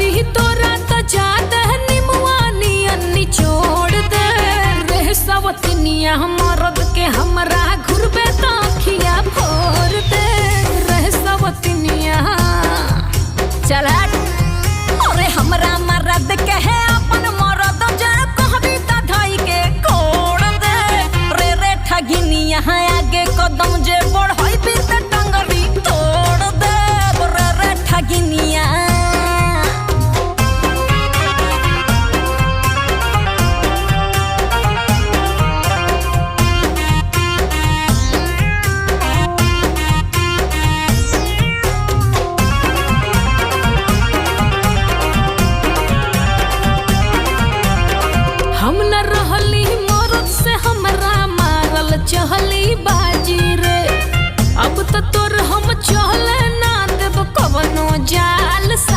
भी तोरा तो जाते निमुआ नियन छोड़ दे रे सवतनिया मरद के हमरा घुरबे तो अखिया फोड़ दे रे सवतनिया। चल हट। अरे हमरा मरद के है अपन मरद जे कहबी त धई के कोड़ दे रे रे ठगिनिया आगे कदम जे बढ़ई भी त टंगरी तोड़ दे रे रे ठगिनिया।